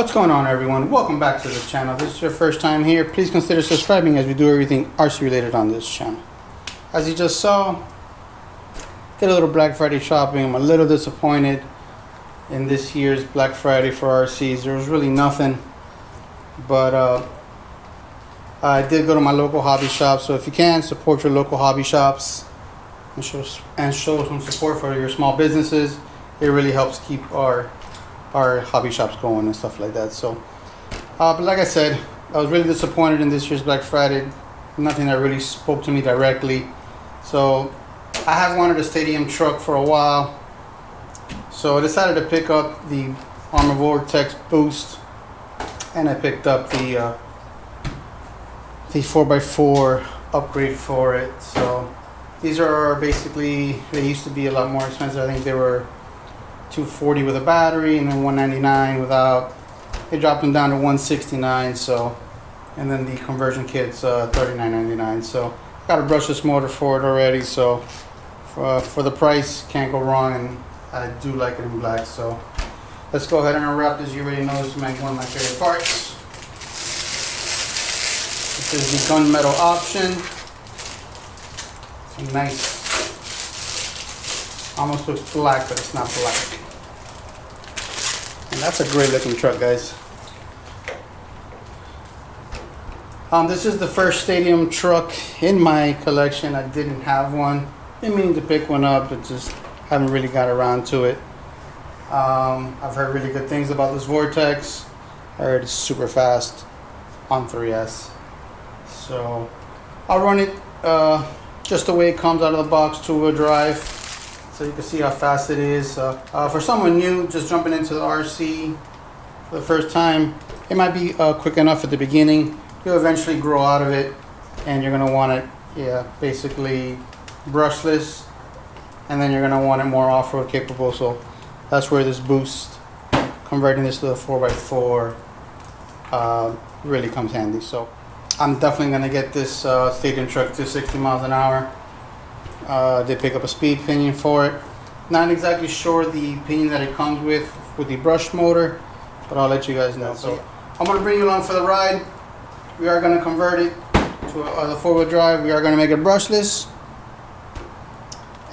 What's going on, everyone? Welcome back to the channel. If this is your first time here, please consider subscribing as we do everything RC related on this channel. As you just saw, did a little Black Friday shopping. I'm a little disappointed in this year's Black Friday for RCs. There was really nothing, but I did go to my local hobby shop. So if you can, support your local hobby shops and show some support for your small businesses. It really helps keep our hobby shops going and stuff like that. So but like I said, I was really disappointed in this year's Black Friday. Nothing that really spoke to me directly. So I have wanted a stadium truck for a while, so I decided to pick up the Arrma Vorteks boost, and I picked up the 4x4 upgrade for it. So these are basically, they used to be a lot more expensive. I think they were $240 with a battery and then $199 without. They dropped them down to $169. So, and then the conversion kit's $39.99. So got a brushless motor for it already. So for the price, can't go wrong, and I do like it in black. So let's go ahead and unwrap this. You already know this is one of my favorite parts. This is the gunmetal option. It's nice. Almost looks black, but it's not black. And that's a great looking truck, guys. This is the first stadium truck in my collection. I didn't have one. Been meaning to pick one up, but just haven't really got around to it. I've heard really good things about this Vortex. I heard it's super fast on 3S. So I'll run it just the way it comes out of the box, 2-wheel drive, so you can see how fast it is. For someone new just jumping into the RC for the first time, it might be quick enough at the beginning. You'll eventually grow out of it, and you're gonna want it, basically brushless, and then you're gonna want it more off-road capable. So that's where this boost, converting this to a 4x4, really comes handy. So I'm definitely gonna get this stadium truck to 60 miles an hour. They pick up a speed pinion for it. Not exactly sure the pinion that it comes with the brush motor, but I'll let you guys know. So I'm gonna bring you along for the ride. We are gonna convert it to the 4-wheel drive. We are gonna make it brushless,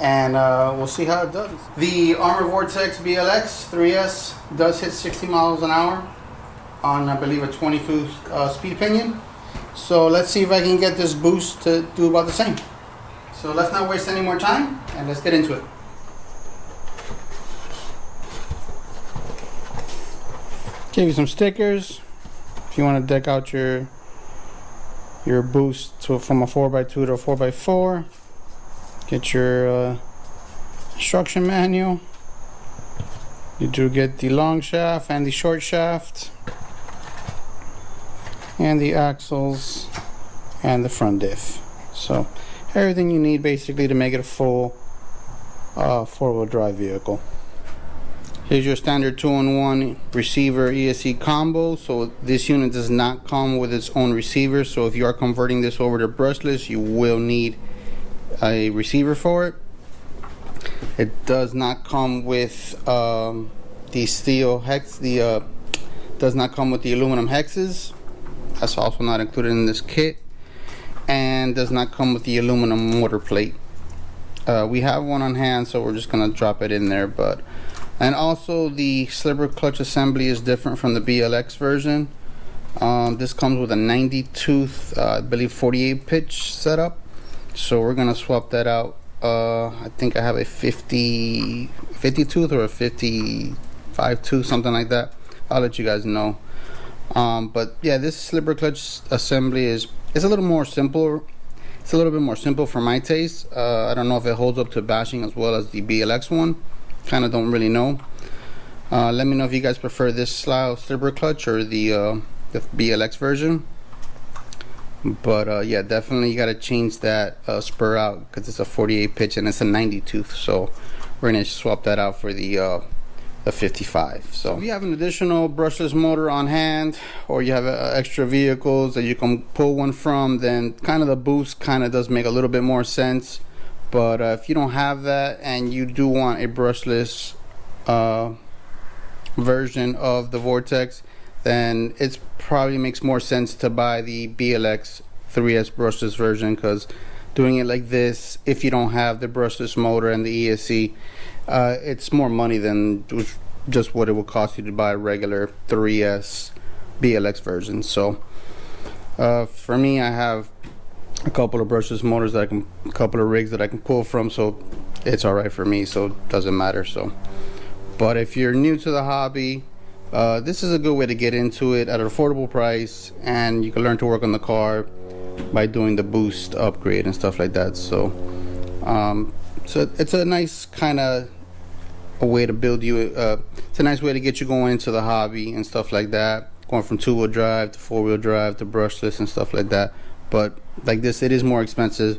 and we'll see how it does. The Arrma Vorteks BLX 3S does hit 60 miles an hour on, I believe, a 22 speed pinion. So let's see if I can get this boost to do about the same. So let's not waste any more time, and let's get into it. Give you some stickers if you want to deck out your boost from a 4x2 to a 4x4. Get your instruction manual. You do get the long shaft and the short shaft, and the axles and the front diff. So everything you need basically to make it a full 4-wheel drive vehicle. Here's your standard 2-in-1 receiver ESC combo. So this unit does not come with its own receiver, so if you are converting this over to brushless, you will need a receiver for it. It does not come with the steel hex, does not come with the aluminum hexes. That's also not included in this kit, and does not come with the aluminum motor plate. We have one on hand, so we're just gonna drop it in there. And also the slipper clutch assembly is different from the BLX version. This comes with a 90 tooth, I believe 48 pitch setup. So we're gonna swap that out. I think I have a 50 tooth or a 55 tooth, something like that. I'll let you guys know. But yeah, this slipper clutch assembly is a little more simple. It's a little bit more simple for my taste. I don't know if it holds up to bashing as well as the BLX one. Kind of don't really know. Let me know if you guys prefer this style slipper clutch or the BLX version. But yeah, definitely you got to change that spur out, because it's a 48 pitch and it's a 90 tooth. So we're gonna swap that out for the 55. So if you have an additional brushless motor on hand, or you have extra vehicles that you can pull one from, then kind of the boost kind of does make a little bit more sense. But if you don't have that and you do want a brushless version of the Vortex, then it probably makes more sense to buy the BLX 3S brushless version, because doing it like this, if you don't have the brushless motor and the ESC, it's more money than just what it would cost you to buy a regular 3S BLX version. So for me, I have a couple of brushless motors that a couple of rigs that I can pull from, so it's alright for me, so it doesn't matter. So, but if you're new to the hobby, this is a good way to get into it at an affordable price, and you can learn to work on the car by doing the boost upgrade and stuff like that. So so it's a nice kind of a way to build you it's a nice way to get you going into the hobby and stuff like that, going from 2-wheel drive to 4-wheel drive to brushless and stuff like that. But like this, it is more expensive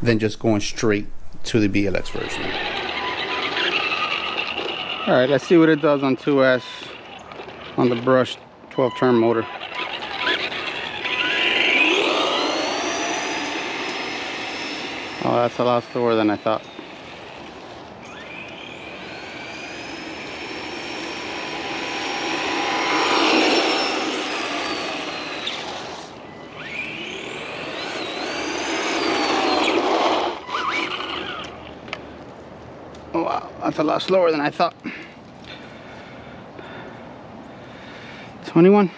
than just going straight to the BLX version. Alright, let's see what it does on 2S on the brushed 12-turn motor. Oh, that's a lot slower than I thought. Oh wow, that's a lot slower than I thought. 21.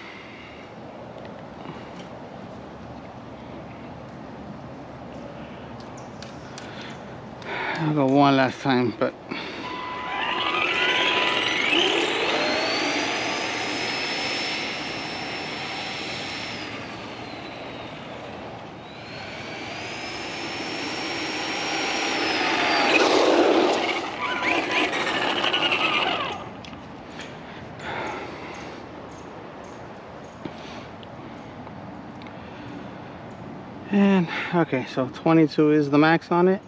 I'll go one last time, but and okay, so 22 is the max on it.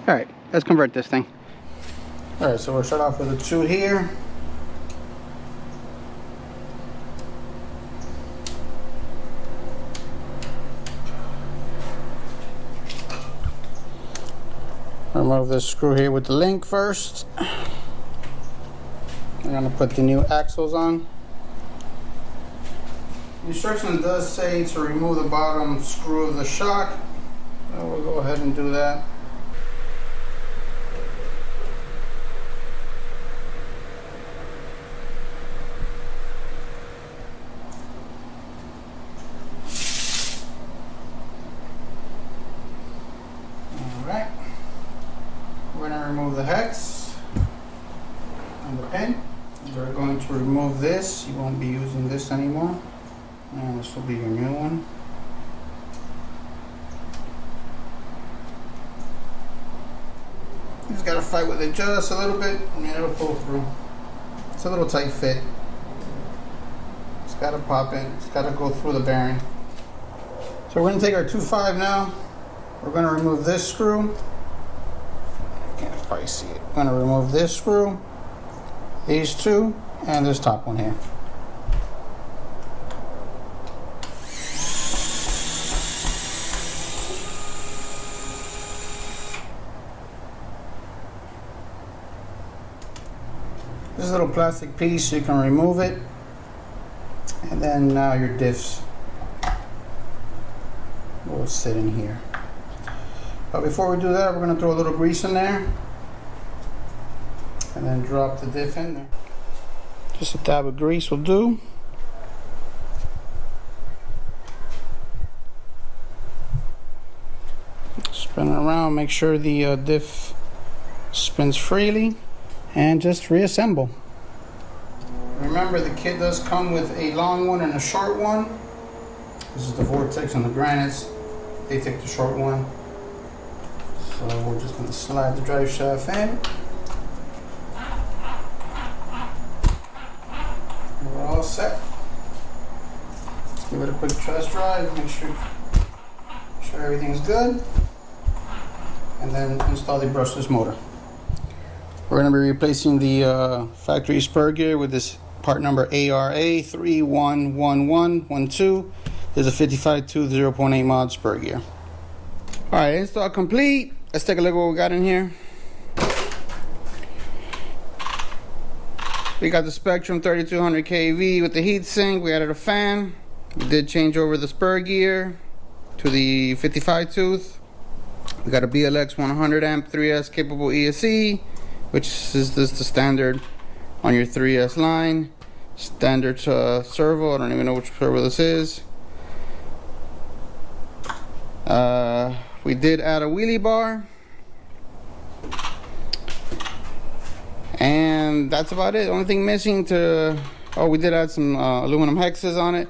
Alright, let's convert this thing. Alright, so we'll start off with a 2 here. Remove this screw here with the link first. We're going to put the new axles on. The instruction does say to remove the bottom screw of the shock. So we'll go ahead and do that. Alright. We're going to remove the hex and the pin. We're going to remove this. You won't be using this anymore. And this will be your new one. You just gotta fight with it just a little bit, and then it'll pull through. It's a little tight fit. It's gotta pop in. It's gotta go through the bearing. So we're gonna take our 2.5 now. We're gonna remove this screw. You can't probably see it. We're gonna remove this screw, these two, and this top one here. This little plastic piece, you can remove it, and then now your diffs will sit in here. But before we do that, we're going to throw a little grease in there and then drop the diff in there. Just a dab of grease will do. Spin it around, make sure the diff spins freely, and just reassemble. Remember, the kit does come with a long one and a short one. This is the Vortex and the granites. They take the short one. So we're just going to slide the drive shaft in. And we're all set. Let's give it a quick test drive, make sure everything's good, and then install the brushless motor. We're going to be replacing the factory spur gear with this part number ARA 311112. There's a 55.2 0.8 mod spur gear. Alright, install complete. Let's take a look at what we got in here. We got the Spectrum 3200 kV with the heatsink. We added a fan. We did change over the spur gear to the 55 tooth. We got a BLX 100 amp 3S capable ESC, which is the standard on your 3S line. Standard servo. I don't even know which servo this is. We did add a wheelie bar. And that's about it. The only thing missing we did add some aluminum hexes on it.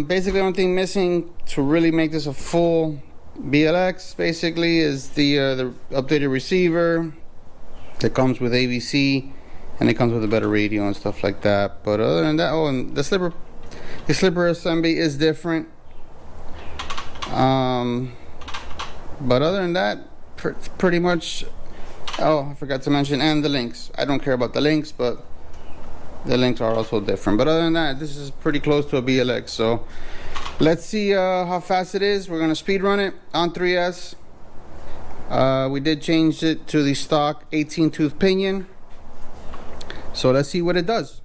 Basically, the only thing missing to really make this a full BLX basically is the updated receiver that comes with AVC, and it comes with a better radio and stuff like that. But other than that, and the slipper assembly is different. But other than that, pretty much. Oh, I forgot to mention, and the links. I don't care about the links, but the links are also different. But other than that, this is pretty close to a BLX. So let's see how fast it is. We're gonna speed run it on 3S. We did change it to the stock 18 tooth pinion. So let's see what it does.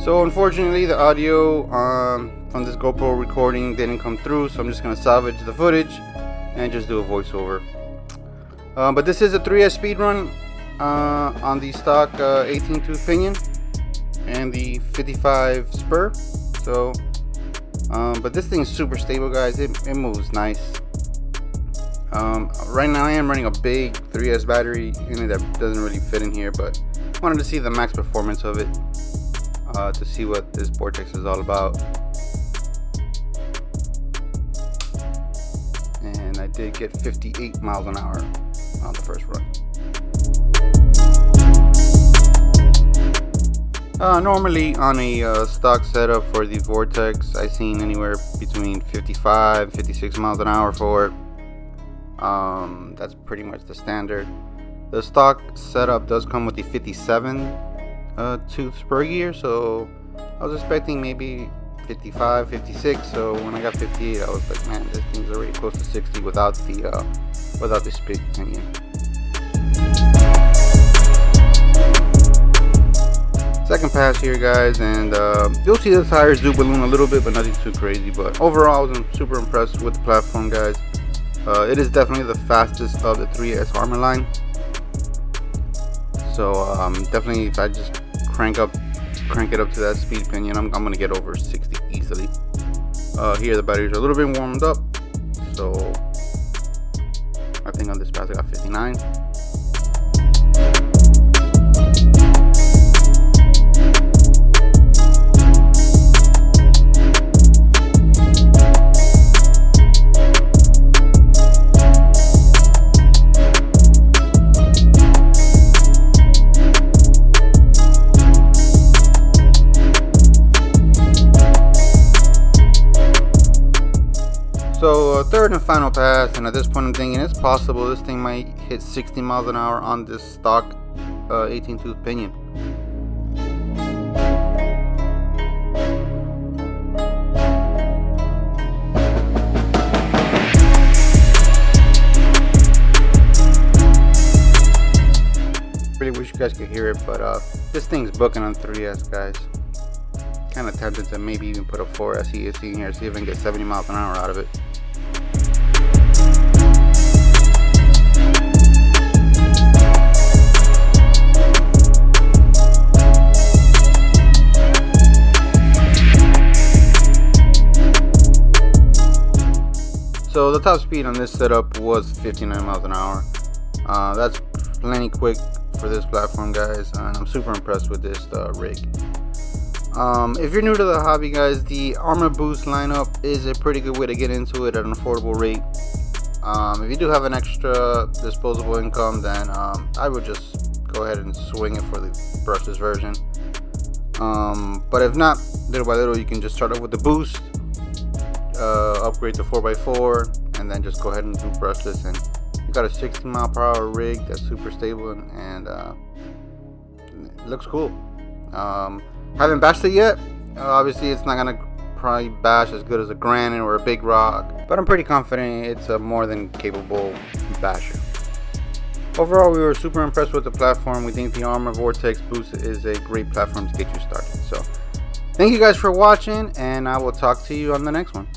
So unfortunately, the audio from this GoPro recording didn't come through. So I'm just gonna salvage the footage and just do a voiceover. But this is a 3S speed run on the stock 18 tooth pinion and the 55 spur. So but this thing is super stable, guys. It moves nice. Right now I am running a big 3S battery in it that doesn't really fit in here, but I wanted to see the max performance of it, to see what this Vortex is all about. And I did get 58 miles an hour on the first run. Normally on a stock setup for the Vortex, I've seen anywhere between 55 56 miles an hour for it. That's pretty much the standard. The stock setup does come with the 57 tooth spur gear, so I was expecting maybe 55 56. So when I got 58, I was like, man, this thing's already close to 60 without the split pinion. Second pass here, guys, and you'll see the tires do balloon a little bit, but nothing too crazy. But overall, I was super impressed with the platform, guys. It is definitely the fastest of the 3S Arrma line. So definitely, if I just crank it up to that speed pinion, I'm gonna get over 60 easily. Here the batteries are a little bit warmed up, so I think on this pass I got 59. So third and final pass, and at this point I'm thinking it's possible this thing might hit 60 miles an hour on this stock 18 tooth pinion. Really wish you guys could hear it, but this thing's booking on 3S, guys. Kind of tempted to maybe even put a 4S ESC in here, see if I can get 70 miles an hour out of it. So the top speed on this setup was 59 miles an hour. That's plenty quick for this platform, guys, and I'm super impressed with this rig. If you're new to the hobby, guys, the Arrma Boost lineup is a pretty good way to get into it at an affordable rate. If you do have an extra disposable income, then I would just go ahead and swing it for the brushless version. But if not, little by little you can just start off with the Boost, upgrade to 4x4, and then just go ahead and do brushless, and you got a 60 mile per hour rig that's super stable, and it looks cool. Haven't bashed it yet. Obviously it's not gonna probably bash as good as a granite or a big rock, but I'm pretty confident it's a more than capable basher. Overall, we were super impressed with the platform. We think the Arrma Vortex Boost is a great platform to get you started. So thank you guys for watching, and I will talk to you on the next one.